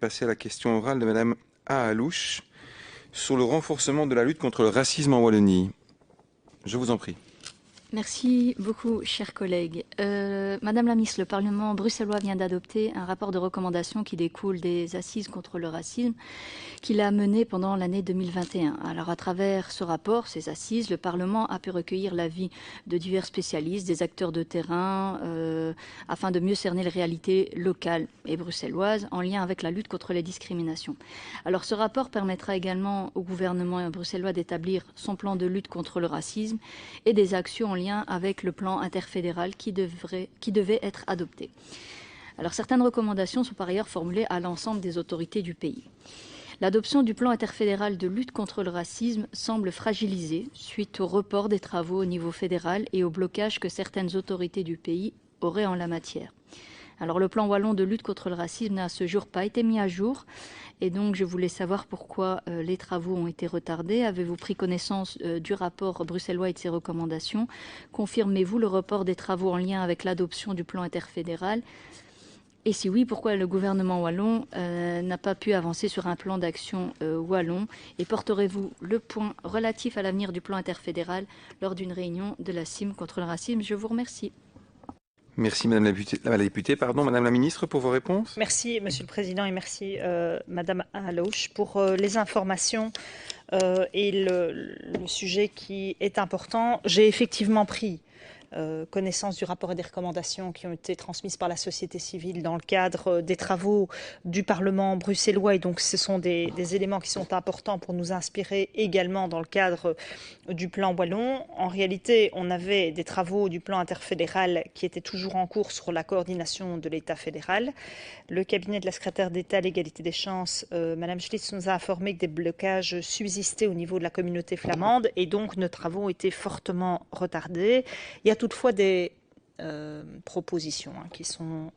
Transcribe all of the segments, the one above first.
passer à la question orale de Madame Ahalouche sur le renforcement de la lutte contre le racisme en Wallonie. Je vous en prie. Merci beaucoup, chers collègues. Madame la ministre, le Parlement bruxellois vient d'adopter un rapport de recommandation qui découle des assises contre le racisme qu'il a mené pendant l'année 2021. Alors, à travers ce rapport, ces assises, le Parlement a pu recueillir l'avis de divers spécialistes, des acteurs de terrain, afin de mieux cerner les réalités locales et bruxelloises en lien avec la lutte contre les discriminations. Alors, ce rapport permettra également au gouvernement bruxellois d'établir son plan de lutte contre le racisme et des actions en lien avec le plan interfédéral qui devait être adopté. Alors, certaines recommandations sont par ailleurs formulées à l'ensemble des autorités du pays. L'adoption du plan interfédéral de lutte contre le racisme semble fragilisée suite au report des travaux au niveau fédéral et au blocage que certaines autorités du pays auraient en la matière. Alors, le plan wallon de lutte contre le racisme n'a à ce jour pas été mis à jour. Et donc, je voulais savoir pourquoi les travaux ont été retardés. Avez-vous pris connaissance du rapport bruxellois et de ses recommandations? Confirmez-vous le report des travaux en lien avec l'adoption du plan interfédéral? Et si oui, pourquoi le gouvernement wallon n'a pas pu avancer sur un plan d'action wallon? Et porterez-vous le point relatif à l'avenir du plan interfédéral lors d'une réunion de la CIM contre le racisme? Je vous remercie. Merci Madame la députée. Madame la ministre, pour vos réponses. Merci Monsieur le Président et merci Madame Ahalouche pour les informations et le sujet qui est important. J'ai effectivement pris connaissance du rapport et des recommandations qui ont été transmises par la société civile dans le cadre des travaux du Parlement bruxellois. Et donc, ce sont des éléments qui sont importants pour nous inspirer également dans le cadre du plan wallon. En réalité, on avait des travaux du plan interfédéral qui étaient toujours en cours sur la coordination de l'État fédéral. Le cabinet de la secrétaire d'État à l'égalité des chances, Madame Schlitz, nous a informé que des blocages subsistaient au niveau de la communauté flamande et donc nos travaux ont été fortement retardés. Il y a toutefois des propositions qui sont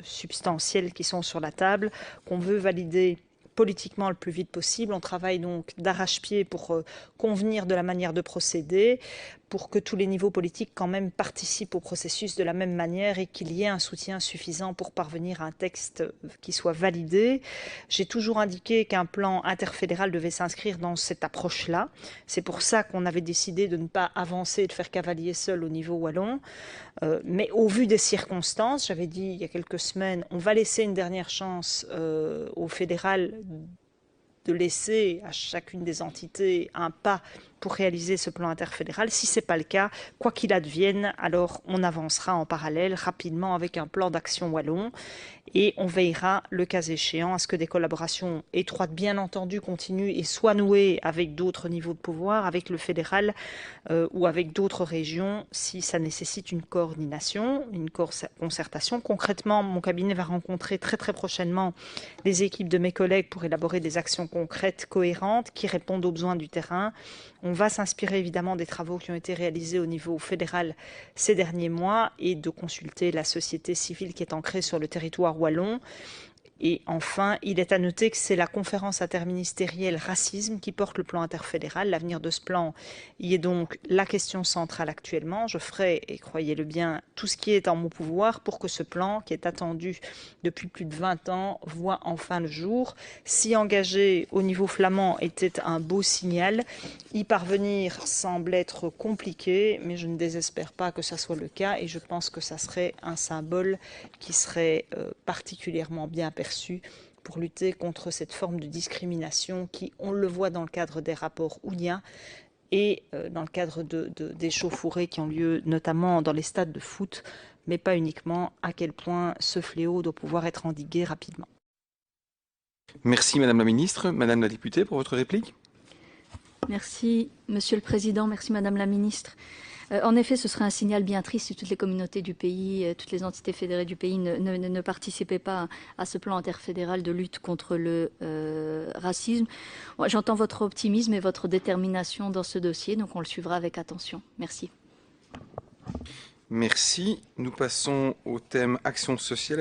substantielles, qui sont sur la table, qu'on veut valider politiquement le plus vite possible. On travaille donc d'arrache-pied pour convenir de la manière de procéder, pour que tous les niveaux politiques quand même participent au processus de la même manière et qu'il y ait un soutien suffisant pour parvenir à un texte qui soit validé. J'ai toujours indiqué qu'un plan interfédéral devait s'inscrire dans cette approche-là. C'est pour ça qu'on avait décidé de ne pas avancer et de faire cavalier seul au niveau wallon. Mais au vu des circonstances, j'avais dit il y a quelques semaines, on va laisser une dernière chance au fédéral de laisser à chacune des entités un pas pour réaliser ce plan interfédéral. Si ce n'est pas le cas, quoi qu'il advienne, alors on avancera en parallèle rapidement avec un plan d'action wallon et on veillera, le cas échéant, à ce que des collaborations étroites, bien entendu, continuent et soient nouées avec d'autres niveaux de pouvoir, avec le fédéral ou avec d'autres régions, si ça nécessite une coordination, une concertation. Concrètement, mon cabinet va rencontrer très prochainement les équipes de mes collègues pour élaborer des actions concrètes, cohérentes, qui répondent aux besoins du terrain. On va s'inspirer évidemment des travaux qui ont été réalisés au niveau fédéral ces derniers mois et de consulter la société civile qui est ancrée sur le territoire wallon. Et enfin, il est à noter que c'est la conférence interministérielle racisme qui porte le plan interfédéral. L'avenir de ce plan y est donc la question centrale actuellement. Je ferai, et croyez-le bien, tout ce qui est en mon pouvoir pour que ce plan, qui est attendu depuis plus de 20 ans, voit enfin le jour. S'y engager au niveau flamand était un beau signal. Y parvenir semble être compliqué, mais je ne désespère pas que ça soit le cas et je pense que ça serait un symbole qui serait particulièrement bien perçu pour lutter contre cette forme de discrimination qui, on le voit dans le cadre des rapports houliens et dans le cadre d'échauffourées qui ont lieu notamment dans les stades de foot, mais pas uniquement, à quel point ce fléau doit pouvoir être endigué rapidement. Merci Madame la ministre. Madame la députée, pour votre réplique. Merci Monsieur le Président, merci Madame la ministre. En effet, ce serait un signal bien triste si toutes les communautés du pays, toutes les entités fédérées du pays ne participaient pas à ce plan interfédéral de lutte contre le racisme. J'entends votre optimisme et votre détermination dans ce dossier, donc on le suivra avec attention. Merci. Merci. Nous passons au thème action sociale.